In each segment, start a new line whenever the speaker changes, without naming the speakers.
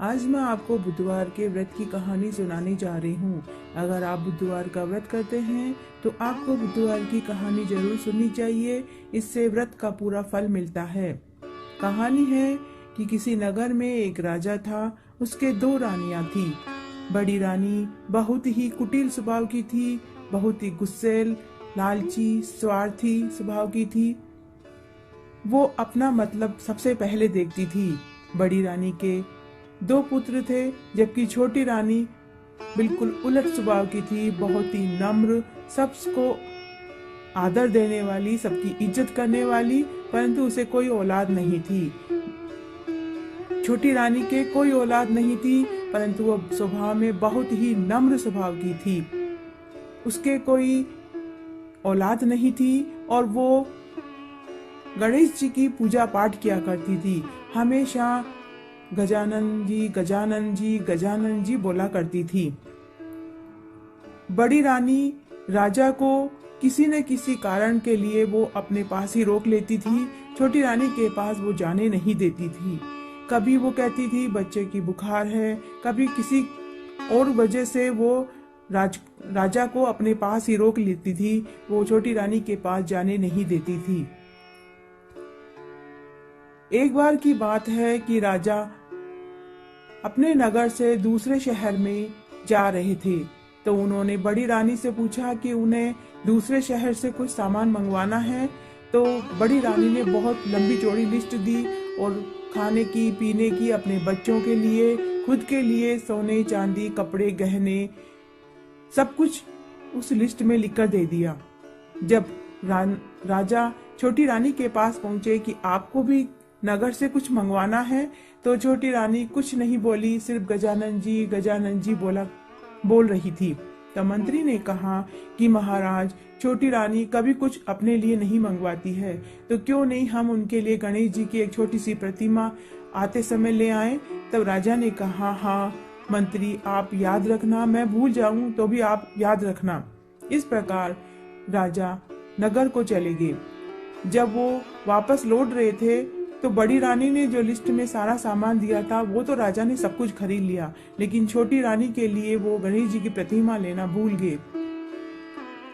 आज मैं आपको बुधवार के व्रत की कहानी सुनाने जा रही हूँ। अगर आप बुधवार का व्रत करते हैं तो आपको बुधवार की कहानी जरूर सुननी चाहिए। इससे व्रत का पूरा फल मिलता है। कहानी है कि किसी नगर में एक राजा था। उसके 2 रानियां थी। बड़ी रानी बहुत ही कुटिल स्वभाव की थी, बहुत ही गुस्सैल, लालची, स्वार्थी स्वभाव की थी। वो अपना मतलब सबसे पहले देखती थी। बड़ी रानी के 2 पुत्र थे, जबकि छोटी रानी बिल्कुल उलट स्वभाव की थी, बहुत ही नम्र, सबको आदर देने वाली, सबकी इज्जत करने वाली, परंतु उसे कोई औलाद नहीं थी। छोटी रानी के कोई औलाद नहीं थी, परंतु वो स्वभाव में बहुत ही नम्र स्वभाव की थी। उसके कोई औलाद नहीं थी और वो गणेश जी की पूजा पाठ किया करती थी। हमेशा गजानन जी, गजानन जी, गजानन जी बोला करती थी। बड़ी रानी राजा को किसी न किसी कारण के लिए वो अपने पास ही रोक लेती थी। छोटी रानी के पास वो जाने नहीं देती थी। कभी वो कहती थी बच्चे की बुखार है, कभी किसी और वजह से वो राजा को अपने पास ही रोक लेती थी। वो छोटी रानी के पास जाने नहीं देती थी। एक बार की बात है कि राजा अपने नगर से दूसरे शहर में जा रहे थे, तो उन्होंने बड़ी रानी से पूछा कि उन्हें दूसरे शहर से कुछ सामान मंगवाना है। तो बड़ी रानी ने बहुत लंबी चौड़ी लिस्ट दी और खाने की, पीने की, अपने बच्चों के लिए, खुद के लिए सोने चांदी, कपड़े, गहने, सब कुछ उस लिस्ट में लिखकर दे दिया। जब राजा छोटी रानी के पास पहुंचे कि आपको भी नगर से कुछ मंगवाना है, तो छोटी रानी कुछ नहीं बोली, सिर्फ गजानन जी बोल रही थी। तो मंत्री ने कहा कि महाराज, छोटी रानी कभी कुछ अपने लिए नहीं मंगवाती है, तो क्यों नहीं हम उनके लिए गणेश जी की एक छोटी सी प्रतिमा आते समय ले आए। तब राजा ने कहा, हाँ मंत्री, आप याद रखना, मैं भूल जाऊं तो भी आप याद रखना। इस प्रकार राजा नगर को चले गए। जब वो वापस लौट रहे थे तो बड़ी रानी ने जो लिस्ट में सारा सामान दिया था वो तो राजा ने सब कुछ खरीद लिया, लेकिन छोटी रानी के लिए वो गणेश जी की प्रतिमा लेना भूल गए।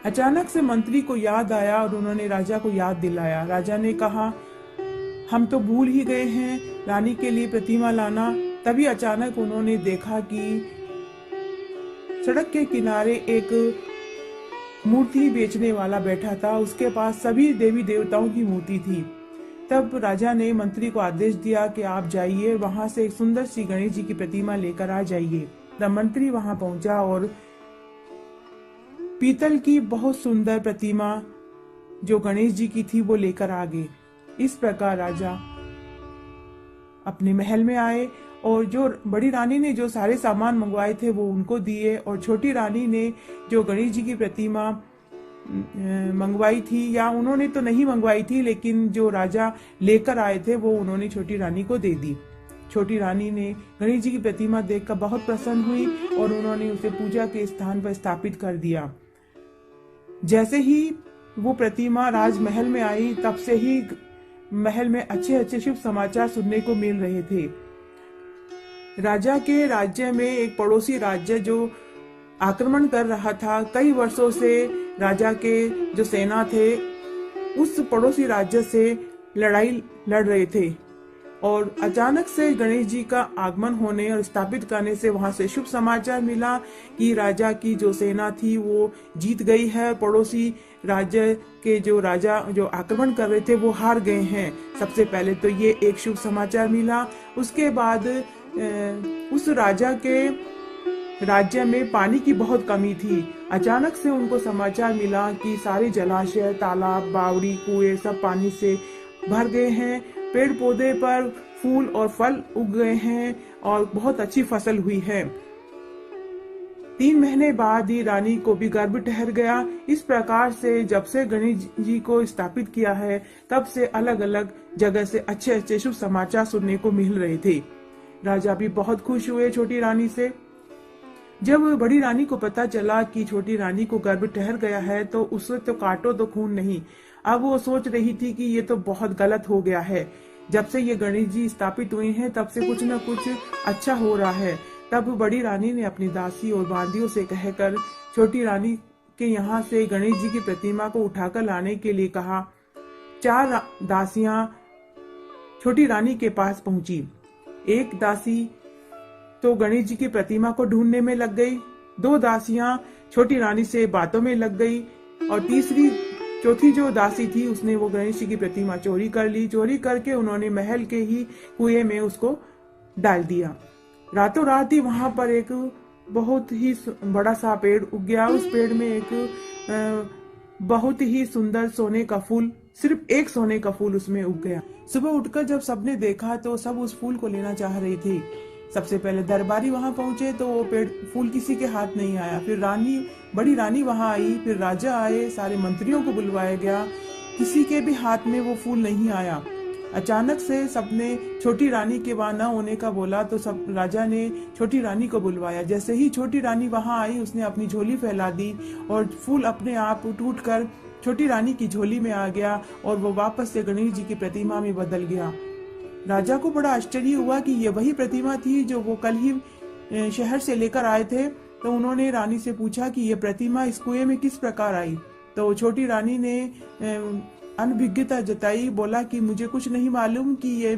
अचानक से मंत्री को याद आया और उन्होंने राजा को याद दिलाया। राजा ने कहा, हम तो भूल ही गए हैं रानी के लिए प्रतिमा लाना। तभी अचानक उन्होंने देखा कि सड़क के किनारे एक मूर्ति बेचने वाला बैठा था। उसके पास सभी देवी देवताओं की मूर्ति थी। तब राजा ने मंत्री को आदेश दिया कि आप जाइए, वहां से एक सुंदर सी गणेश जी की प्रतिमा लेकर आ जाइए। तब मंत्री वहां पहुंचा और पीतल की बहुत सुंदर प्रतिमा जो गणेश जी की थी वो लेकर आ गए। इस प्रकार राजा अपने महल में आए और जो बड़ी रानी ने जो सारे सामान मंगवाए थे वो उनको दिए, और छोटी रानी ने जो गणेश जी की प्रतिमा मंगवाई थी, या उन्होंने तो नहीं मंगवाई थी, लेकिन जो राजा लेकर आए थे वो उन्होंने छोटी रानी को दे दी। छोटी रानी ने गणेश जी की प्रतिमा देखकर बहुत प्रसन्न हुई और उन्होंने उसे पूजा के स्थान पर स्थापित कर दिया। जैसे ही वो प्रतिमा राजमहल में आई, तब से ही महल में अच्छे अच्छे शुभ समाचार सुनने को मिल रहे थे। राजा के राज्य में एक पड़ोसी राज्य जो आक्रमण कर रहा था, कई वर्षों से राजा के जो सेना थे उस पड़ोसी राज्य से लड़ाई लड़ रहे थे, और अचानक से गणेश जी का आगमन होने और स्थापित करने से वहां से शुभ समाचार मिला कि राजा की जो सेना थी वो जीत गई है। पड़ोसी राज्य के जो राजा जो आक्रमण कर रहे थे वो हार गए हैं। सबसे पहले तो ये एक शुभ समाचार मिला। उसके बाद उस राजा के राज्य में पानी की बहुत कमी थी। अचानक से उनको समाचार मिला कि सारे जलाशय, तालाब, बावड़ी, कुएं सब पानी से भर गए हैं। पेड़ पौधे पर फूल और फल उग गए हैं और बहुत अच्छी फसल हुई है। 3 महीने बाद ही रानी को भी गर्भ ठहर गया। इस प्रकार से जब से गणेश जी को स्थापित किया है, तब से अलग अलग जगह से अच्छे अच्छे शुभ समाचार सुनने को मिल रहे थे। राजा भी बहुत खुश हुए छोटी रानी से। जब बड़ी रानी को पता चला कि छोटी रानी को गर्भ ठहर गया है, तो उसे तो काटो तो खून नहीं। अब वो सोच रही थी कि ये तो बहुत गलत हो गया है। जब से ये गणेश जी स्थापित हुए हैं तब से कुछ न कुछ अच्छा हो रहा है। तब बड़ी रानी ने अपनी दासी और बांदियों से कहकर छोटी रानी के यहाँ से गणेश जी की प्रतिमा को उठाकर लाने के लिए कहा। 4 दासियां छोटी रानी के पास पहुंची। एक दासी तो गणेश जी की प्रतिमा को ढूंढने में लग गई, 2 दासियां छोटी रानी से बातों में लग गई और चौथी जो दासी थी उसने वो गणेश जी की प्रतिमा चोरी कर ली। चोरी करके उन्होंने महल के ही कुएं में उसको डाल दिया। रातों रात ही वहां पर एक बहुत ही बड़ा सा पेड़ उग गया। उस पेड़ में एक बहुत ही सुंदर सोने का फूल, सिर्फ एक सोने का फूल उसमें उग गया। सुबह उठकर जब सबने देखा तो सब उस फूल को लेना चाह रही थी। सबसे पहले दरबारी वहां पहुंचे तो वो फूल किसी के हाथ नहीं आया। फिर बड़ी रानी वहां आई, फिर राजा आए, सारे मंत्रियों को बुलवाया गया, किसी के भी हाथ में वो फूल नहीं आया। अचानक से सबने छोटी रानी के वहां न होने का बोला तो सब राजा ने छोटी रानी को बुलवाया। जैसे ही छोटी रानी वहां आई उसने अपनी झोली फैला दी और फूल अपने आप टूटकर छोटी रानी की झोली में आ गया और वो वापस से गणेश जी की प्रतिमा में बदल गया। राजा को बड़ा आश्चर्य हुआ कि ये वही प्रतिमा थी जो वो कल ही शहर से लेकर आए थे। तो उन्होंने रानी से पूछा कि ये प्रतिमा इस कुएं में किस प्रकार आई। तो छोटी रानी ने अनभिज्ञता जताई, बोला कि मुझे कुछ नहीं मालूम कि ये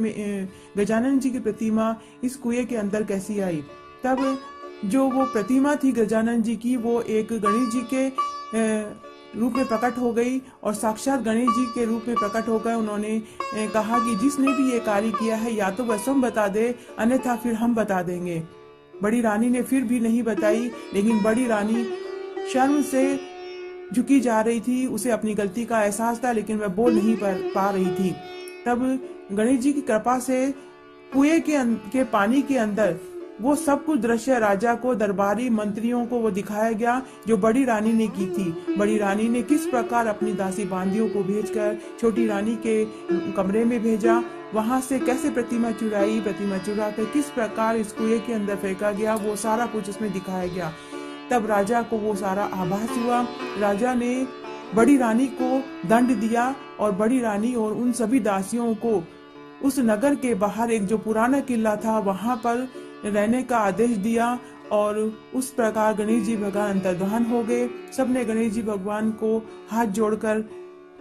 गजानन जी की प्रतिमा इस कुएं के अंदर कैसी आई। तब जो वो प्रतिमा थी गजानन जी की वो एक गणेश जी के रूप में प्रकट हो गई और साक्षात गणेश जी के रूप में प्रकट होकर उन्होंने कहा कि जिसने भी ये कार्य किया है या तो वह स्वयं बता दे, अन्यथा फिर हम बता देंगे। बड़ी रानी ने फिर भी नहीं बताई, लेकिन बड़ी रानी शर्म से झुकी जा रही थी। उसे अपनी गलती का एहसास था लेकिन वह बोल नहीं पा रही थी। तब गणेश जी की कृपा से कुएं के पानी के अंदर वो सब कुछ दृश्य राजा को, दरबारी मंत्रियों को वो दिखाया गया जो बड़ी रानी ने की थी। बड़ी रानी ने किस प्रकार अपनी दासी बांदियों को भेजकर छोटी रानी के कमरे में भेजा, वहां से कैसे प्रतिमा चुराई, प्रतिमा चुरा कर किस प्रकार इस कुएं के अंदर फेंका गया, वो सारा कुछ उसमें दिखाया गया। तब राजा को वो सारा आभास हुआ। राजा ने बड़ी रानी को दंड दिया और बड़ी रानी और उन सभी दासियों को उस नगर के बाहर एक जो पुराना किला था वहां पर रहने का आदेश दिया और उस प्रकार गणेश जी भगवान अंतर्धान हो गए। सबने गणेश जी भगवान को हाथ जोड़कर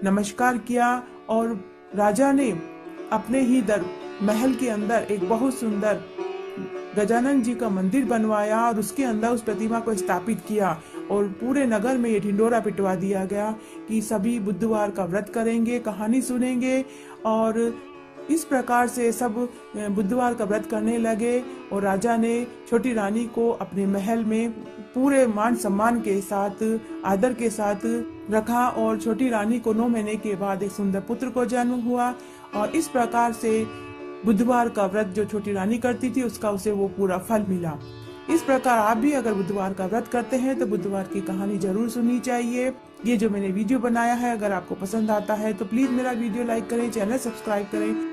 नमस्कार किया और राजा ने अपने ही महल के अंदर एक बहुत सुंदर गजानन जी का मंदिर बनवाया और उसके अंदर उस प्रतिमा को स्थापित किया और पूरे नगर में ये ढिंडोरा पिटवा दिया गया कि सभी बुधवार का व्रत करेंगे, कहानी सुनेंगे और इस प्रकार से सब बुधवार का व्रत करने लगे। और राजा ने छोटी रानी को अपने महल में पूरे मान सम्मान के साथ, आदर के साथ रखा और छोटी रानी को 9 महीने के बाद एक सुंदर पुत्र को जन्म हुआ। और इस प्रकार से बुधवार का व्रत जो छोटी रानी करती थी उसका उसे वो पूरा फल मिला। इस प्रकार आप भी अगर बुधवार का व्रत करते हैं तो बुधवार की कहानी जरूर सुननी चाहिए। ये जो मैंने वीडियो बनाया है अगर आपको पसंद आता है तो प्लीज मेरा वीडियो लाइक करें, चैनल सब्सक्राइब करें